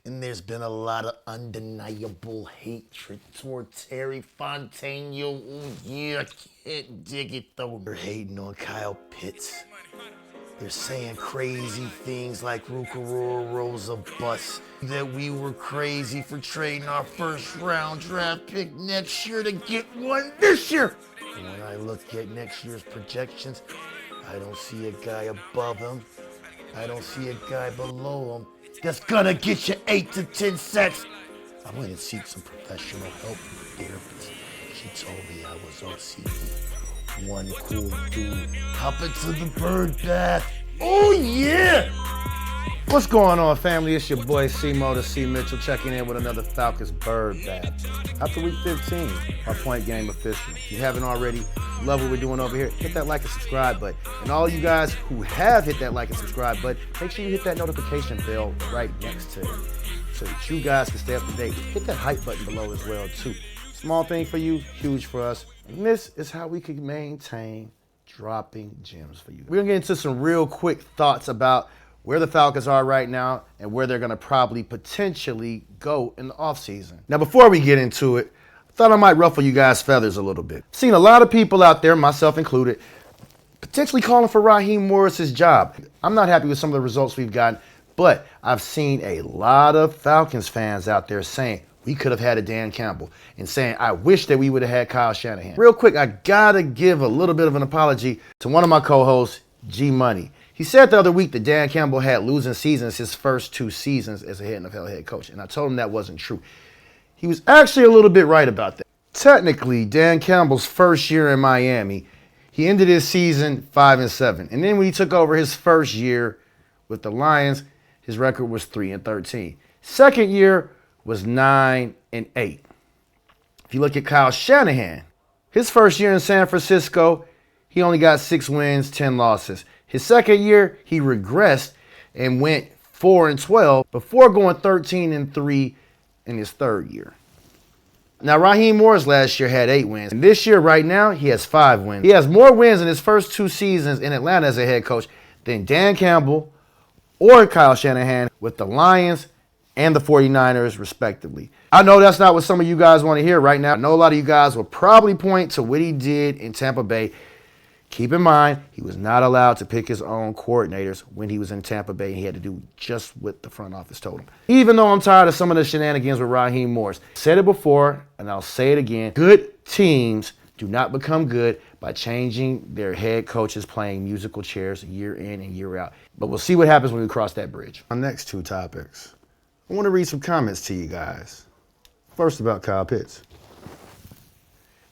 And there's been a lot of undeniable hatred toward Terry Fontenot. Oh, yeah, I can't dig it though. They're hating on Kyle Pitts. They're saying crazy things like Ruke rose a bus. That we were crazy for trading our first round draft pick next year to get one this year. And when I look at next year's projections, I don't see a guy above him. I don't see a guy below him that's gonna get you 8 to 10 sacks. I went and seek some professional help from a therapist. She told me I was OCD. One cool dude. Hop into the bird bath. Oh yeah! What's going on, family? It's your boy C-Mo the C Mitchell checking in with another Falcons bird bath. After week 15, our point game official. If you haven't already, love what we're doing over here, hit that like and subscribe button. And all you guys who have hit that like and subscribe button, make sure you hit that notification bell right next to it so that you guys can stay up to date. Hit that hype button below as well too. Small thing for you, huge for us. And this is how we can maintain dropping gems for you. We're gonna get into some real quick thoughts about where the Falcons are right now and where they're gonna probably potentially go in the offseason. Now, before we get into it, I thought I might ruffle you guys' feathers a little bit. Seen a lot of people out there, myself included, potentially calling for Raheem Morris's job. I'm not happy with some of the results we've gotten, but I've seen a lot of Falcons fans out there saying, we could have had a Dan Campbell, and saying, I wish that we would have had Kyle Shanahan. Real quick, I gotta give a little bit of an apology to one of my co-hosts, G Money. He said the other week that Dan Campbell had losing seasons his first 2 seasons as a NFL head coach, and I told him that wasn't true. He was actually a little bit right about that. Technically, Dan Campbell's first year in Miami, he ended his season 5-7. And then when he took over his first year with the Lions, his record was 3-13. Second year was 9-8. If you look at Kyle Shanahan, his first year in San Francisco, he only got 6 wins, 10 losses. His second year, he regressed and went 4-12 before going 13-3 in his third year. Now, Raheem Morris last year had 8 wins. And this year, right now, he has 5 wins. He has more wins in his first 2 seasons in Atlanta as a head coach than Dan Campbell or Kyle Shanahan with the Lions and the 49ers, respectively. I know that's not what some of you guys want to hear right now. I know a lot of you guys will probably point to what he did in Tampa Bay. Keep in mind, he was not allowed to pick his own coordinators when he was in Tampa Bay. He had to do just what the front office told him. Even though I'm tired of some of the shenanigans with Raheem Morris. Said it before, and I'll say it again. Good teams do not become good by changing their head coaches playing musical chairs year in and year out. But we'll see what happens when we cross that bridge. Our next 2 topics. I want to read some comments to you guys. First, about Kyle Pitts.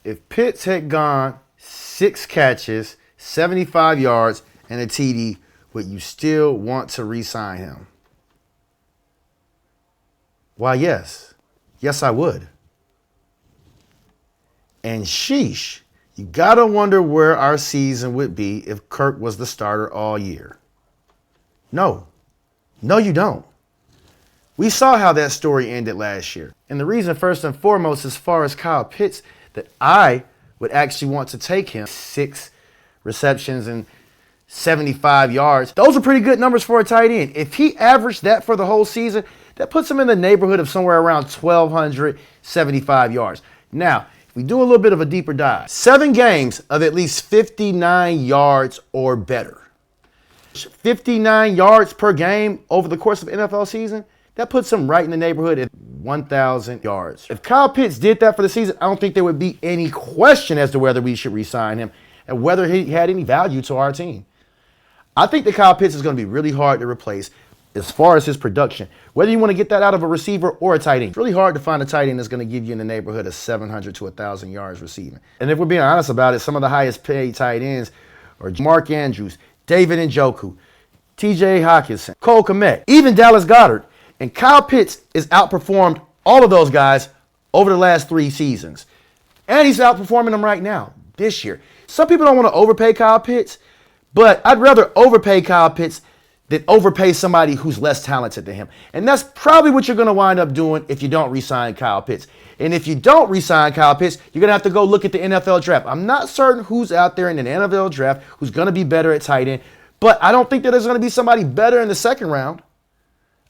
If Pitts had gone 6 catches, 75 yards, and a TD, would you still want to re-sign him? Why, yes. Yes, I would. And sheesh, you gotta wonder where our season would be if Kirk was the starter all year. No. No, you don't. We saw how that story ended last year. And the reason, first and foremost, as far as Kyle Pitts, that I would actually want to take him 6 receptions and 75 yards. Those are pretty good numbers for a tight end. If he averaged that for the whole season, that puts him in the neighborhood of somewhere around 1,275 yards. Now, if we do a little bit of a deeper dive, 7 games of at least 59 yards or better. 59 yards per game over the course of an NFL season, that puts him right in the neighborhood at 1,000 yards. If Kyle Pitts did that for the season, I don't think there would be any question as to whether we should re-sign him and whether he had any value to our team. I think that Kyle Pitts is going to be really hard to replace as far as his production. Whether you want to get that out of a receiver or a tight end, it's really hard to find a tight end that's going to give you in the neighborhood of 700 to 1,000 yards receiving. And if we're being honest about it, some of the highest paid tight ends are Mark Andrews, David Njoku, TJ Hawkinson, Cole Kmet, even Dallas Goedert. And Kyle Pitts has outperformed all of those guys over the last 3 seasons. And he's outperforming them right now, this year. Some people don't want to overpay Kyle Pitts, but I'd rather overpay Kyle Pitts than overpay somebody who's less talented than him. And that's probably what you're going to wind up doing if you don't re-sign Kyle Pitts. And if you don't re-sign Kyle Pitts, you're going to have to go look at the NFL draft. I'm not certain who's out there in the NFL draft who's going to be better at tight end, but I don't think that there's going to be somebody better in the second round.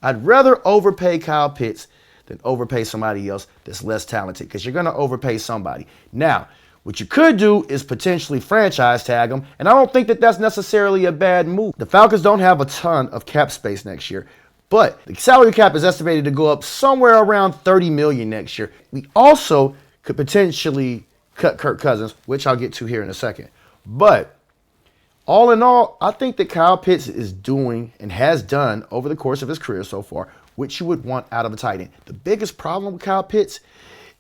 I'd rather overpay Kyle Pitts than overpay somebody else that's less talented, because you're going to overpay somebody. Now, what you could do is potentially franchise tag him, and I don't think that that's necessarily a bad move. The Falcons don't have a ton of cap space next year, but the salary cap is estimated to go up somewhere around $30 million next year. We also could potentially cut Kirk Cousins, which I'll get to here in a second. But all in all, I think that Kyle Pitts is doing and has done over the course of his career so far what you would want out of a tight end. The biggest problem with Kyle Pitts,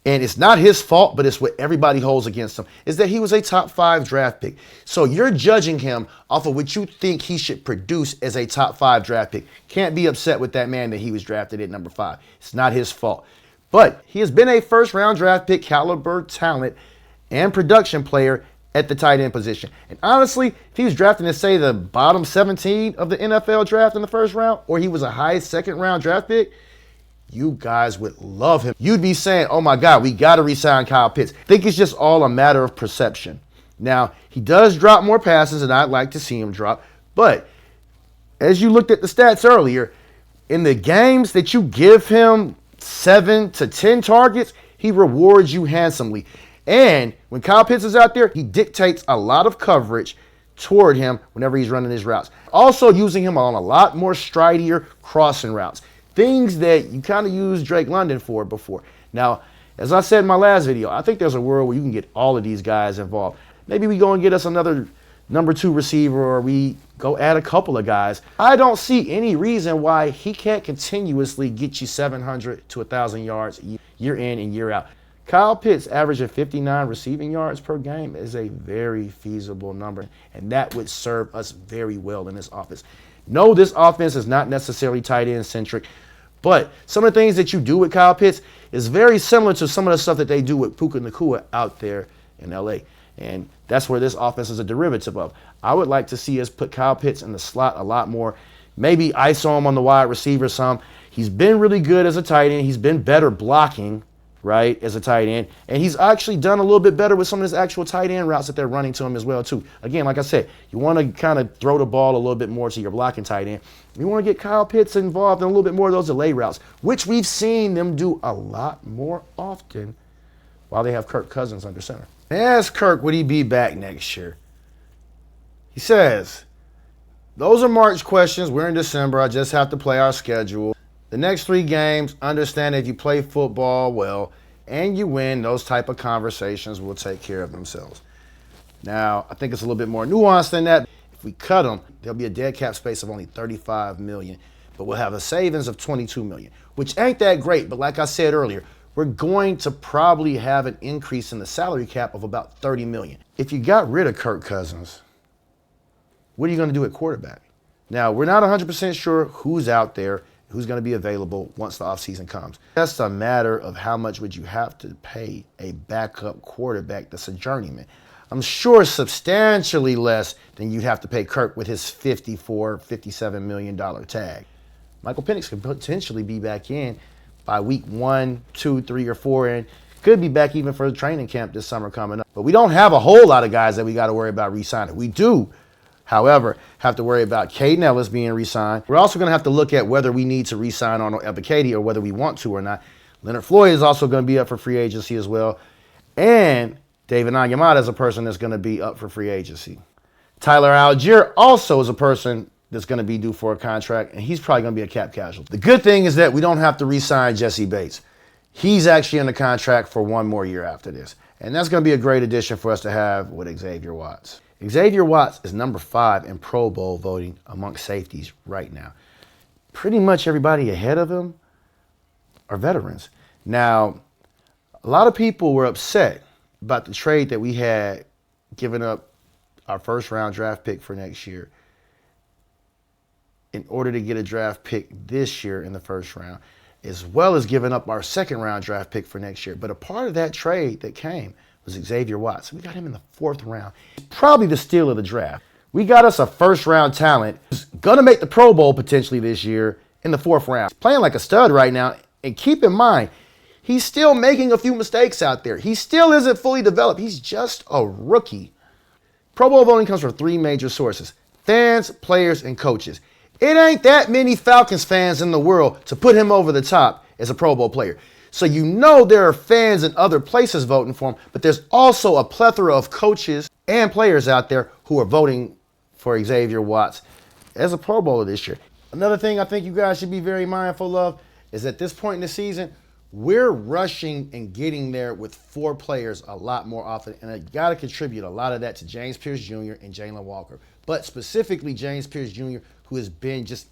and it's not his fault, but it's what everybody holds against him, is that he was a top 5 draft pick. So you're judging him off of what you think he should produce as a top 5 draft pick. Can't be upset with that man that he was drafted at number 5. It's not his fault. But he has been a first-round draft pick caliber talent and production player at the tight end position. And honestly, if he was drafted in, say, the bottom 17 of the NFL draft in the first round, or he was a high second-round draft pick, you guys would love him. You'd be saying, oh my God, we got to re-sign Kyle Pitts. I think it's just all a matter of perception. Now, he does drop more passes than I'd like to see him drop, but as you looked at the stats earlier, in the games that you give him 7 to 10 targets, he rewards you handsomely. And when Kyle Pitts is out there, he dictates a lot of coverage toward him whenever he's running his routes. Also using him on a lot more stridier crossing routes. Things that you kind of used Drake London for before. Now, as I said in my last video, I think there's a world where you can get all of these guys involved. Maybe we go and get us another number 2 receiver, or we go add a couple of guys. I don't see any reason why he can't continuously get you 700 to 1,000 yards year in and year out. Kyle Pitts averaging 59 receiving yards per game is a very feasible number, and that would serve us very well in this offense. No, this offense is not necessarily tight end centric, but some of the things that you do with Kyle Pitts is very similar to some of the stuff that they do with Puka Nacua out there in LA. And that's where this offense is a derivative of. I would like to see us put Kyle Pitts in the slot a lot more. Maybe ISO him on the wide receiver some. He's been really good as a tight end. He's been better blocking, right, as a tight end. And he's actually done a little bit better with some of his actual tight end routes that they're running to him as well, too. Again, like I said, you want to kind of throw the ball a little bit more to your blocking tight end. You want to get Kyle Pitts involved in a little bit more of those delay routes, which we've seen them do a lot more often while they have Kirk Cousins under center. They asked Kirk, would he be back next year? He says, those are March questions. We're in December. I just have to play our schedule. The next 3 games, understand if you play football well and you win, those type of conversations will take care of themselves. Now, I think it's a little bit more nuanced than that. If we cut them, there'll be a dead cap space of only $35 million, but we'll have a savings of $22 million, which ain't that great. But like I said earlier, we're going to probably have an increase in the salary cap of about $30 million. If you got rid of Kirk Cousins, what are you going to do at quarterback? Now, we're not 100% sure who's out there, who's going to be available once the offseason comes. That's a matter of how much would you have to pay a backup quarterback that's a journeyman. I'm sure substantially less than you'd have to pay Kirk with his $54, $57 million tag. Michael Penix could potentially be back in by week 1, 2, 3, or 4, and could be back even for the training camp this summer coming up. But we don't have a whole lot of guys that we got to worry about re-signing. We do, however, have to worry about Caden Ellis being re-signed. We're also going to have to look at whether we need to re-sign Arnold Ebiketie or whether we want to or not. Leonard Floyd is also going to be up for free agency as well. And David Onyemata is a person that's going to be up for free agency. Tyler Algier also is a person that's going to be due for a contract, and he's probably going to be a cap casualty. The good thing is that we don't have to re-sign Jesse Bates. He's actually under contract for 1 more year after this. And that's going to be a great addition for us to have with Xavier Watts. Xavier Watts is number 5 in Pro Bowl voting amongst safeties right now. Pretty much everybody ahead of him are veterans. Now, a lot of people were upset about the trade that we had given up our first-round draft pick for next year in order to get a draft pick this year in the first round, as well as giving up our second-round draft pick for next year. But a part of that trade that came was Xavier Watts. We got him in the 4th round. Probably the steal of the draft. We got us a first-round talent who's going to make the Pro Bowl potentially this year in the 4th round. He's playing like a stud right now. And keep in mind, he's still making a few mistakes out there. He still isn't fully developed. He's just a rookie. Pro Bowl voting comes from 3 major sources: fans, players, and coaches. It ain't that many Falcons fans in the world to put him over the top as a Pro Bowl player. So you know there are fans in other places voting for him, but there's also a plethora of coaches and players out there who are voting for Xavier Watts as a Pro Bowler this year. Another thing I think you guys should be very mindful of is at this point in the season, we're rushing and getting there with 4 players a lot more often, and I got to contribute a lot of that to James Pearce Jr. and Jaylen Walker, but specifically James Pearce Jr., who has been just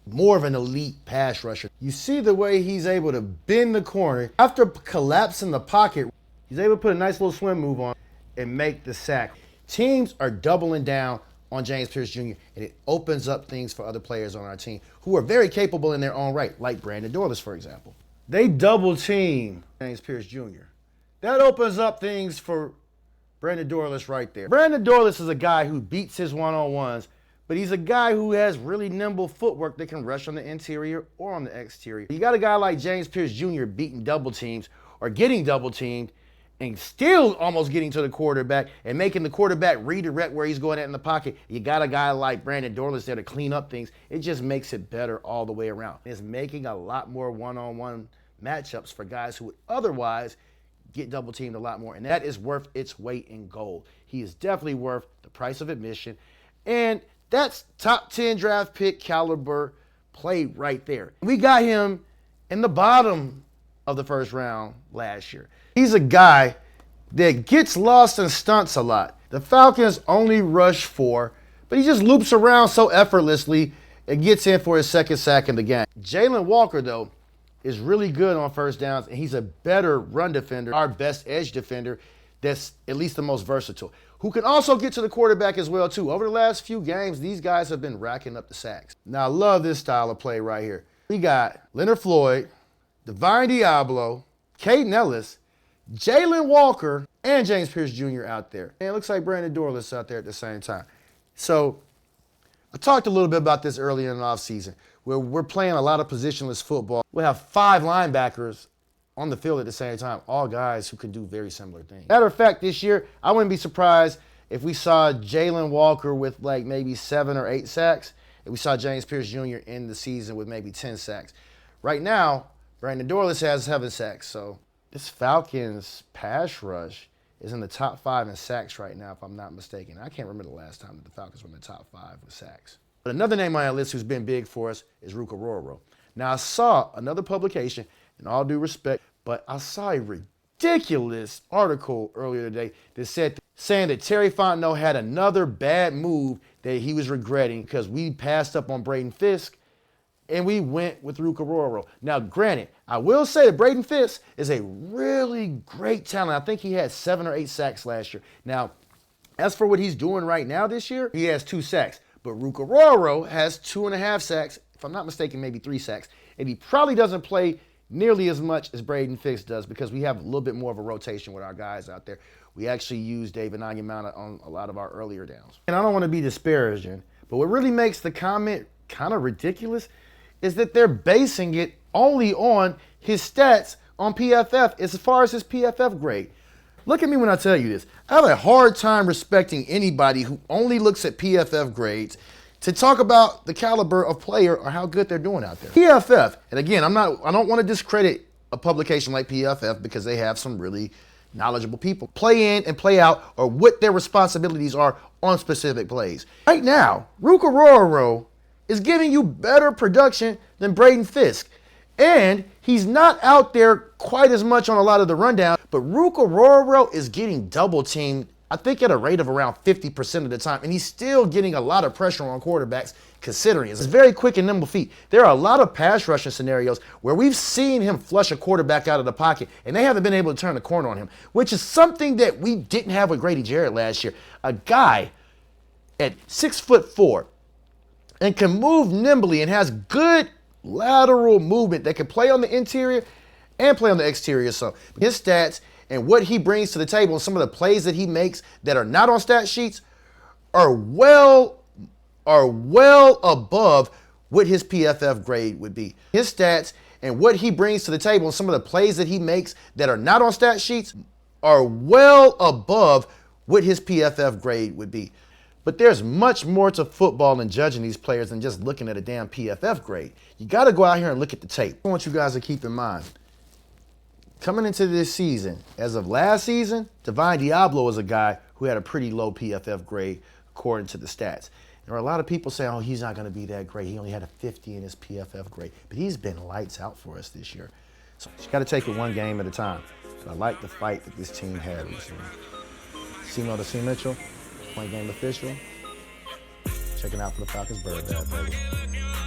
more of an elite pass rusher. You see the way he's able to bend the corner. After collapsing the pocket, he's able to put a nice little swim move on and make the sack. Teams are doubling down on James Pearce Jr., and it opens up things for other players on our team who are very capable in their own right, like Brandon Dorlus, for example. They double team James Pearce Jr. That opens up things for Brandon Dorlus right there. Brandon Dorlus is a guy who beats his one-on-ones, but he's a guy who has really nimble footwork that can rush on the interior or on the exterior. You got a guy like James Pearce Jr. beating double teams or getting double teamed and still almost getting to the quarterback and making the quarterback redirect where he's going at in the pocket. You got a guy like Brandon Dorlus there to clean up things. It just makes it better all the way around. It's making a lot more one-on-one matchups for guys who would otherwise get double teamed a lot more, and that is worth its weight in gold. He is definitely worth the price of admission, and that's top 10 draft pick caliber play right there. We got him in the bottom of the first round last year. He's a guy that gets lost and stunts a lot. The Falcons only rush 4, but he just loops around so effortlessly and gets in for his second sack in the game. Jaylen Walker, though, is really good on first downs, and he's a better run defender, our best edge defender that's at least the most versatile, who can also get to the quarterback as well, too. Over the last few games, these guys have been racking up the sacks. Now, I love this style of play right here. We got Leonard Floyd, Divine Diablo, Caden Ellis, Jaylen Walker, and James Pearce Jr. out there. And it looks like Brandon Dorlus out there at the same time. So I talked a little bit about this earlier in the offseason, where we're playing a lot of positionless football. We'll have 5 linebackers on the field at the same time, all guys who can do very similar things. Matter of fact, this year, I wouldn't be surprised if we saw Jaylen Walker with like maybe 7 or 8 sacks, and we saw James Pearce Jr. end the season with maybe 10 sacks. Right now, Brandon Dorlus has 7 sacks, so this Falcons pass rush is in the top 5 in sacks right now, if I'm not mistaken. I can't remember the last time that the Falcons were in the top 5 with sacks. But another name on our list who's been big for us is Ruke. Now, I saw another publication, in all due respect, but I saw a ridiculous article earlier today that saying that Terry Fontenot had another bad move that he was regretting because we passed up on Braden Fisk and we went with Ruke. Now, granted, I will say that Braden Fisk is a really great talent. I think he had 7 or 8 sacks last year. Now, as for what he's doing right now this year, he has 2 sacks. But Ruke has 2.5 sacks, if I'm not mistaken, maybe 3 sacks. And he probably doesn't play nearly as much as Braden Fisk does because we have a little bit more of a rotation with our guys out there. We actually use David Onyemata on a lot of our earlier downs. And I don't want to be disparaging, but what really makes the comment kind of ridiculous is that they're basing it only on his stats on PFF as far as his PFF grade. Look at me when I tell you this. I have a hard time respecting anybody who only looks at PFF grades to talk about the caliber of player or how good they're doing out there. PFF, and again, I don't want to discredit a publication like PFF because they have some really knowledgeable people play in and play out or what their responsibilities are on specific plays. Right now, Ruke is giving you better production than Braden Fisk. And he's not out there quite as much on a lot of the rundown, but Ruke is getting double teamed, I think at a rate of around 50% of the time, and he's still getting a lot of pressure on quarterbacks considering it's very quick and nimble feet. There are a lot of pass rushing scenarios where we've seen him flush a quarterback out of the pocket, and they haven't been able to turn the corner on him, which is something that we didn't have with Grady Jarrett last year. A guy at 6'4" and can move nimbly and has good lateral movement that can play on the interior and play on the exterior. So his stats and what he brings to the table and some of the plays that he makes that are not on stat sheets are well above what his PFF grade would be. His stats and what he brings to the table and some of the plays that he makes that are not on stat sheets are well above what his PFF grade would be. But there's much more to football than judging these players than just looking at a damn PFF grade. You got to go out here and look at the tape. I want you guys to keep in mind, coming into this season, as of last season, Divine Diablo was a guy who had a pretty low PFF grade according to the stats. There are a lot of people saying, oh, he's not going to be that great. He only had a 50 in his PFF grade. But he's been lights out for us this year. So you got to take it one game at a time. But I like the fight that this team had recently. Simo to C. Mitchell, point game official. Checking out for the Falcons bird bath, baby.